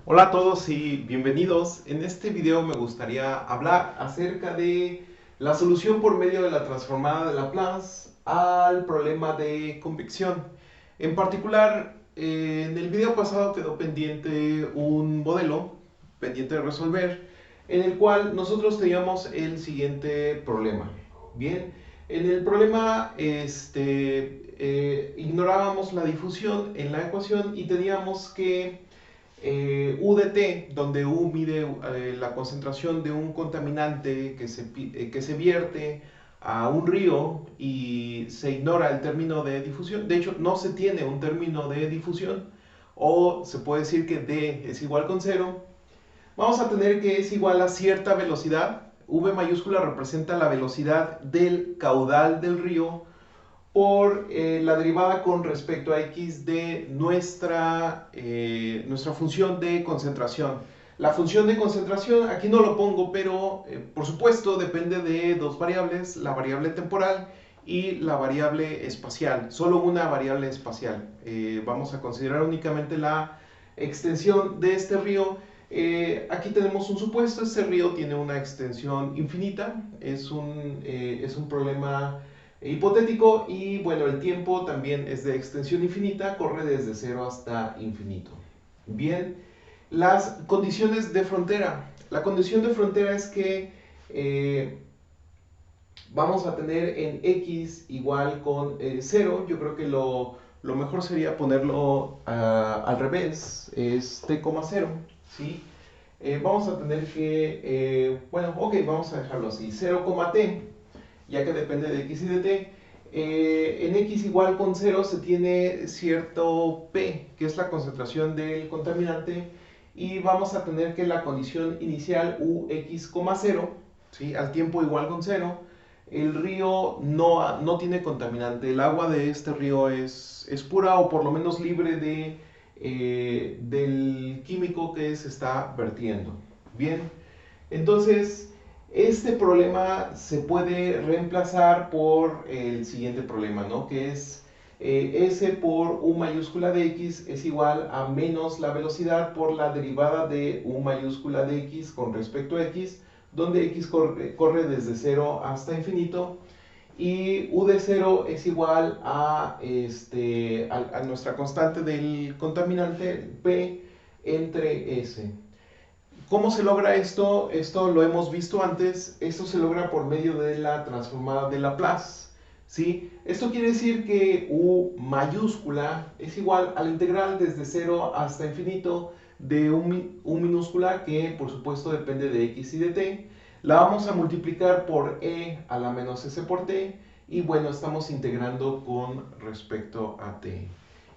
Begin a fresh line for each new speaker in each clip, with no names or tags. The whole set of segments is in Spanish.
Hola a todos y bienvenidos. En este video me gustaría hablar acerca de la solución por medio de la transformada de Laplace al problema de convección. En particular, en el video pasado quedó pendiente un modelo pendiente de resolver, en el cual nosotros teníamos el siguiente problema. Bien, en el problema ignorábamos la difusión en la ecuación y teníamos que U de T, donde U mide la concentración de un contaminante que se vierte a un río y se ignora el término de difusión. De hecho, no se tiene un término de difusión, o se puede decir que D es igual con cero. Vamos a tener que es igual a cierta velocidad. V mayúscula representa la velocidad del caudal del río por la derivada con respecto a x de nuestra función de concentración. La función de concentración, aquí no lo pongo, pero por supuesto depende de dos variables, la variable temporal y la variable espacial, solo una variable espacial. Vamos a considerar únicamente la extensión de este río. Aquí tenemos un supuesto, este río tiene una extensión infinita, es un problema hipotético y bueno, el tiempo también es de extensión infinita, corre desde 0 hasta infinito. Bien, las condiciones de frontera. La condición de frontera es que vamos a tener en x igual con 0. Yo creo que lo mejor sería ponerlo al revés, es t, 0, ¿sí? Vamos a tener que, bueno, ok, vamos a dejarlo así, 0, t, ya que depende de x y de t. En x igual con 0 se tiene cierto P, que es la concentración del contaminante, y vamos a tener que la condición inicial Ux, 0, ¿sí? Al tiempo igual con 0, el río no tiene contaminante, el agua de este río es pura, o por lo menos libre del químico que se está vertiendo. Bien, entonces este problema se puede reemplazar por el siguiente problema, ¿no? Que es S por U mayúscula de X es igual a menos la velocidad por la derivada de U mayúscula de X con respecto a X, donde X corre desde 0 hasta infinito, y U de 0 es igual a nuestra constante del contaminante P entre S. ¿Cómo se logra esto? Esto lo hemos visto antes. Esto se logra por medio de la transformada de Laplace, ¿sí? Esto quiere decir que U mayúscula es igual a la integral desde 0 hasta infinito de U minúscula, que por supuesto depende de x y de t. La vamos a multiplicar por e a la menos s por t, y bueno, estamos integrando con respecto a t.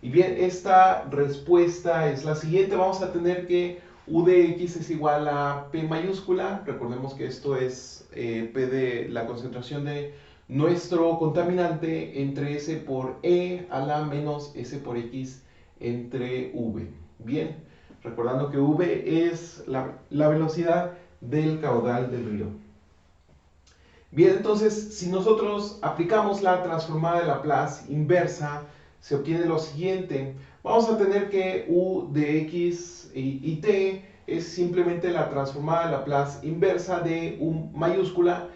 Y bien, esta respuesta es la siguiente. Vamos a tener que U de x es igual a P mayúscula. Recordemos que esto es P de la concentración de nuestro contaminante entre S por E a la menos S por X entre V. Bien, recordando que V es la velocidad del caudal del río. Bien, entonces, si nosotros aplicamos la transformada de Laplace inversa, se obtiene lo siguiente. Vamos a tener que U de x y t es simplemente la transformada de Laplace inversa de U mayúscula.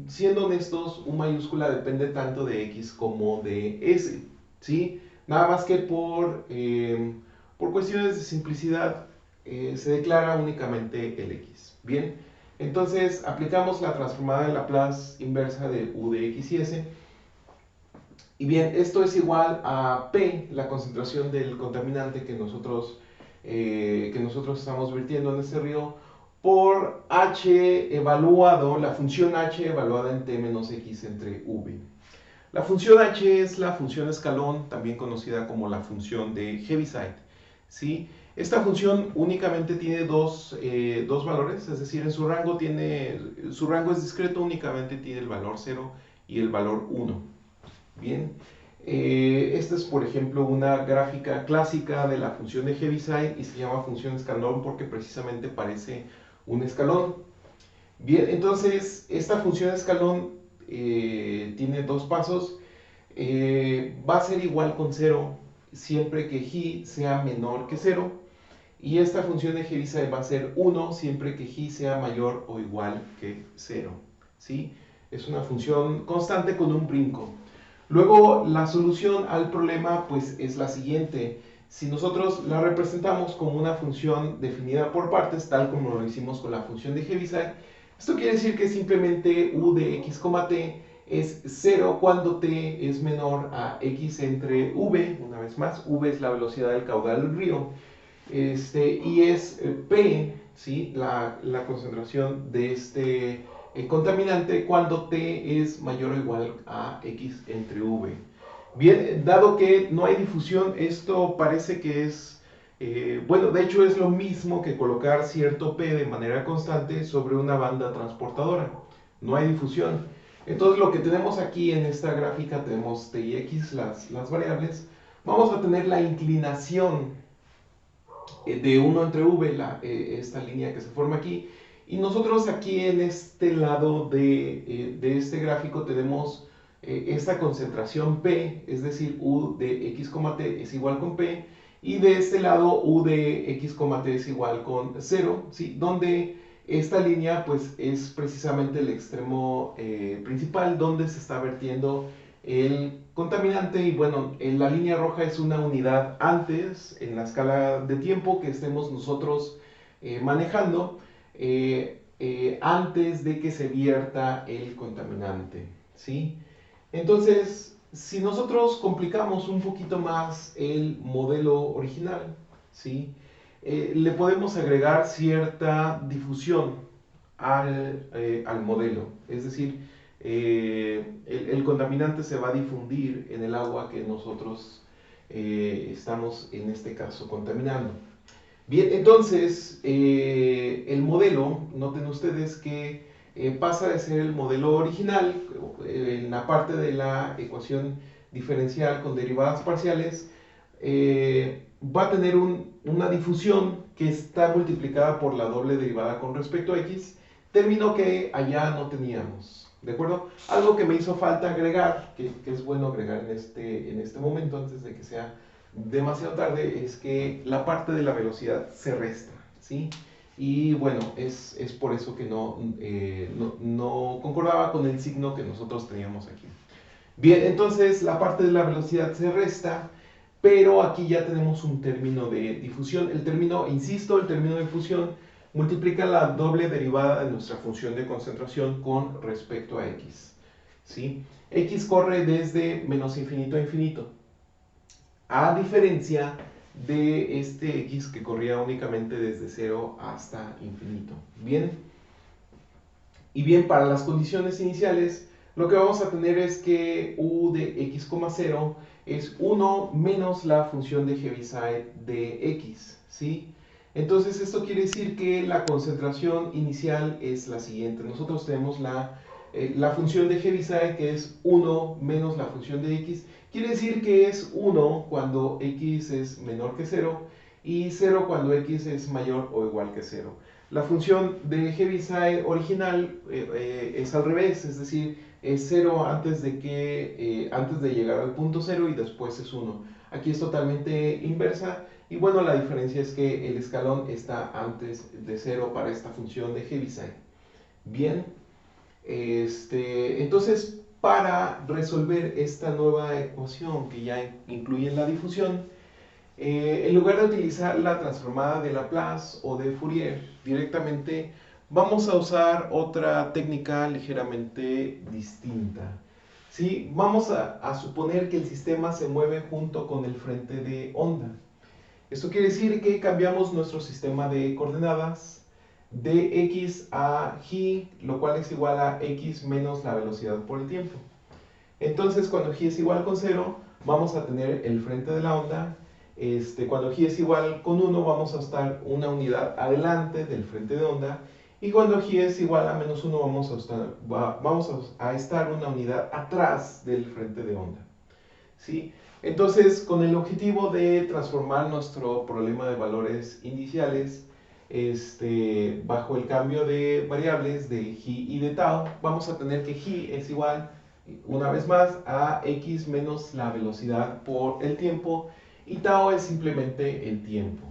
Siendo honestos, U mayúscula depende tanto de x como de s, ¿sí? Nada más que por cuestiones de simplicidad se declara únicamente el x. Bien, entonces aplicamos la transformada de Laplace inversa de U de x y s. Y bien, esto es igual a P, la concentración del contaminante que nosotros estamos vertiendo en este río, por H evaluado, la función H evaluada en T menos X entre V. La función H es la función escalón, también conocida como la función de Heaviside, ¿sí? Esta función únicamente tiene dos valores, es decir, su rango es discreto, únicamente tiene el valor 0 y el valor 1. Bien, esta es por ejemplo una gráfica clásica de la función de Heaviside y se llama función escalón porque precisamente parece un escalón. Bien, entonces esta función escalón tiene dos pasos. Va a ser igual con 0 siempre que J sea menor que 0. y esta función de Heaviside va a ser 1 siempre que G sea mayor o igual que 0, ¿sí? Es una función constante con un brinco. Luego, la solución al problema pues es la siguiente. Si nosotros la representamos como una función definida por partes, tal como lo hicimos con la función de Heaviside, esto quiere decir que simplemente u de x, t es 0 cuando t es menor a x entre v, una vez más, v es la velocidad del caudal del río, y es P, ¿sí? la concentración de este contaminante cuando T es mayor o igual a X entre V. Bien, dado que no hay difusión, esto parece que es, bueno, de hecho es lo mismo que colocar cierto P de manera constante sobre una banda transportadora. No hay difusión. Entonces lo que tenemos aquí en esta gráfica, tenemos T y X, las variables. Vamos a tener la inclinación de 1 entre v, esta línea que se forma aquí. Y nosotros aquí en este lado de este gráfico tenemos esta concentración P, es decir, U de x, t es igual con P. Y de este lado U de x, t es igual con 0, ¿sí? Donde esta línea pues es precisamente el extremo principal donde se está vertiendo el contaminante. Y bueno, la línea roja es una unidad antes en la escala de tiempo que estemos nosotros manejando antes de que se vierta el contaminante, ¿sí? Entonces, si nosotros complicamos un poquito más el modelo original, ¿sí? Le podemos agregar cierta difusión al modelo, es decir, el contaminante se va a difundir en el agua que nosotros estamos en este caso contaminando. Bien, entonces el modelo, noten ustedes que pasa de ser el modelo original en la parte de la ecuación diferencial con derivadas parciales, va a tener una difusión que está multiplicada por la doble derivada con respecto a x, término que allá no teníamos. ¿De acuerdo? Algo que me hizo falta agregar, que es bueno agregar en este momento antes de que sea demasiado tarde, es que la parte de la velocidad se resta, ¿sí? Y bueno, es por eso que no concordaba con el signo que nosotros teníamos aquí. Bien, entonces la parte de la velocidad se resta, pero aquí ya tenemos un término de difusión. El término, insisto, el término de difusión multiplica la doble derivada de nuestra función de concentración con respecto a x, ¿sí? X corre desde menos infinito a infinito, a diferencia de este x que corría únicamente desde 0 hasta infinito. Bien, y bien, para las condiciones iniciales, lo que vamos a tener es que u de x, 0 es 1 menos la función de Heaviside de x, ¿sí? Entonces esto quiere decir que la concentración inicial es la siguiente. Nosotros tenemos la función de Heaviside que es 1 menos la función de x. Quiere decir que es 1 cuando x es menor que 0 y 0 cuando x es mayor o igual que 0. La función de Heaviside original es al revés, es decir, es 0 antes de llegar al punto 0 y después es 1. Aquí es totalmente inversa y bueno, la diferencia es que el escalón está antes de 0 para esta función de Heaviside. Bien, entonces para resolver esta nueva ecuación que ya incluye la difusión, en lugar de utilizar la transformada de Laplace o de Fourier directamente, vamos a usar otra técnica ligeramente distinta. ¿Sí? Vamos a suponer que el sistema se mueve junto con el frente de onda. Esto quiere decir que cambiamos nuestro sistema de coordenadas de x a g, lo cual es igual a x menos la velocidad por el tiempo. Entonces, cuando g es igual con 0, vamos a tener el frente de la onda. Cuando g es igual con 1, vamos a estar una unidad adelante del frente de onda. Y cuando g es igual a menos 1, vamos a estar una unidad atrás del frente de onda, ¿sí? Entonces, con el objetivo de transformar nuestro problema de valores iniciales bajo el cambio de variables de g y de tau, vamos a tener que g es igual, una vez más, a x menos la velocidad por el tiempo, y tau es simplemente el tiempo.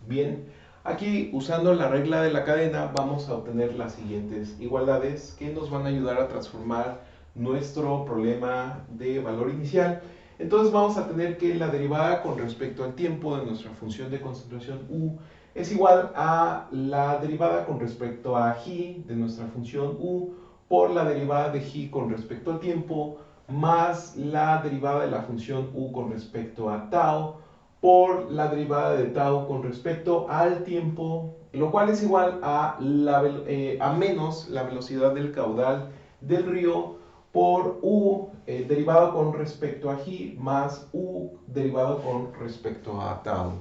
Bien, aquí usando la regla de la cadena vamos a obtener las siguientes igualdades que nos van a ayudar a transformar nuestro problema de valor inicial. Entonces vamos a tener que la derivada con respecto al tiempo de nuestra función de concentración u es igual a la derivada con respecto a j de nuestra función u por la derivada de j con respecto al tiempo más la derivada de la función u con respecto a tau por la derivada de tau con respecto al tiempo, lo cual es igual a menos la velocidad del caudal del río por u derivado con respecto a j más u derivado con respecto a tau.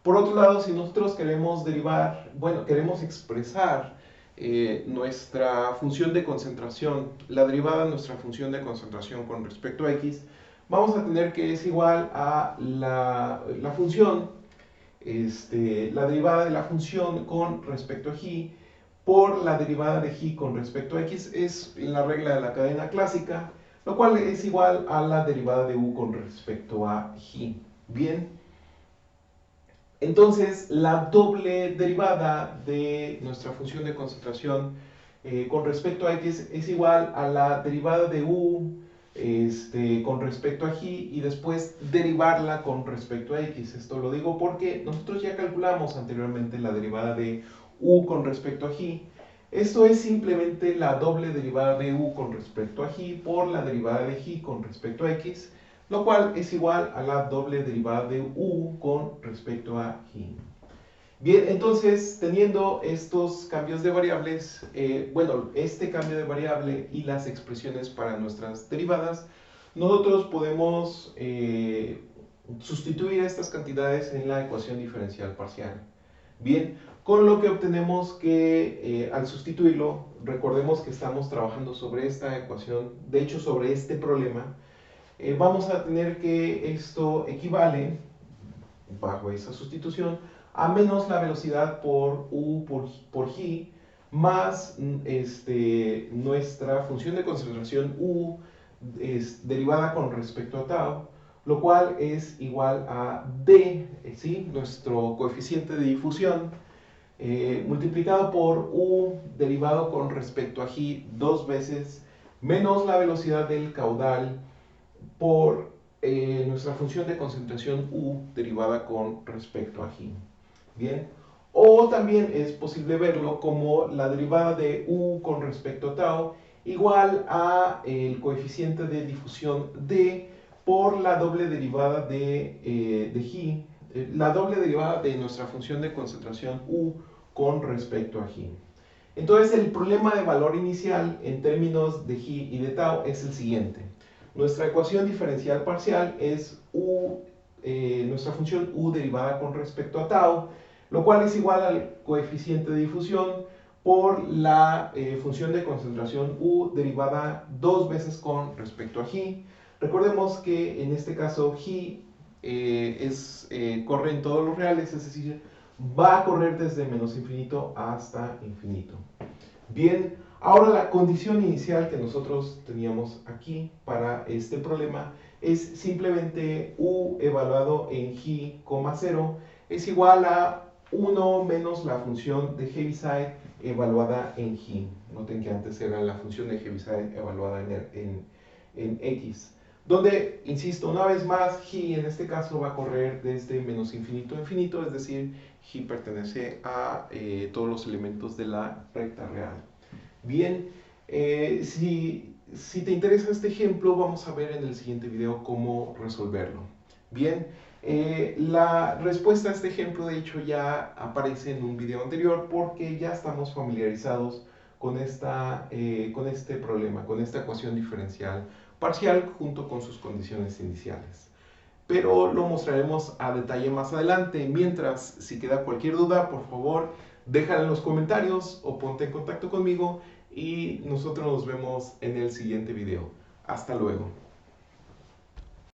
Por otro lado, si nosotros queremos queremos expresar nuestra función de concentración, la derivada de nuestra función de concentración con respecto a x, vamos a tener que es igual a la función, la derivada de la función con respecto a j por la derivada de j con respecto a x, es la regla de la cadena clásica, lo cual es igual a la derivada de u con respecto a j. Bien, entonces la doble derivada de nuestra función de concentración con respecto a x es igual a la derivada de u con respecto a j y después derivarla con respecto a x. Esto lo digo porque nosotros ya calculamos anteriormente la derivada de u con respecto a j. Esto es simplemente la doble derivada de u con respecto a j por la derivada de j con respecto a x, lo cual es igual a la doble derivada de u con respecto a j. Bien, entonces, teniendo estos cambios de variables, este cambio de variable y las expresiones para nuestras derivadas, nosotros podemos sustituir estas cantidades en la ecuación diferencial parcial. Bien, con lo que obtenemos que al sustituirlo, recordemos que estamos trabajando sobre esta ecuación, de hecho sobre este problema, vamos a tener que esto equivale, bajo esa sustitución, a menos la velocidad por u por j más nuestra función de concentración u derivada con respecto a tau, lo cual es igual a d, ¿sí? Nuestro coeficiente de difusión, multiplicado por u derivado con respecto a j dos veces, menos la velocidad del caudal por nuestra función de concentración u derivada con respecto a j. Bien, o también es posible verlo como la derivada de u con respecto a tau igual a el coeficiente de difusión d por la doble derivada de j, la doble derivada de nuestra función de concentración u con respecto a j. Entonces el problema de valor inicial en términos de j y de tau es el siguiente. Nuestra ecuación diferencial parcial es nuestra función u derivada con respecto a tau, lo cual es igual al coeficiente de difusión por la función de concentración u derivada dos veces con respecto a j. Recordemos que en este caso j corre en todos los reales, es decir, va a correr desde menos infinito hasta infinito. Bien, ahora la condición inicial que nosotros teníamos aquí para este problema es simplemente u evaluado en j, 0 es igual a 1 menos la función de Heaviside evaluada en j. Noten que antes era la función de Heaviside evaluada en x. Donde, insisto, una vez más, j en este caso va a correr desde menos infinito a infinito, es decir, j pertenece a todos los elementos de la recta real. Bien, si te interesa este ejemplo, vamos a ver en el siguiente video cómo resolverlo. Bien, la respuesta a este ejemplo de hecho ya aparece en un video anterior porque ya estamos familiarizados con este problema, con esta ecuación diferencial parcial junto con sus condiciones iniciales. Pero lo mostraremos a detalle más adelante. Mientras, si queda cualquier duda, por favor, déjala en los comentarios o ponte en contacto conmigo y nosotros nos vemos en el siguiente video. Hasta luego.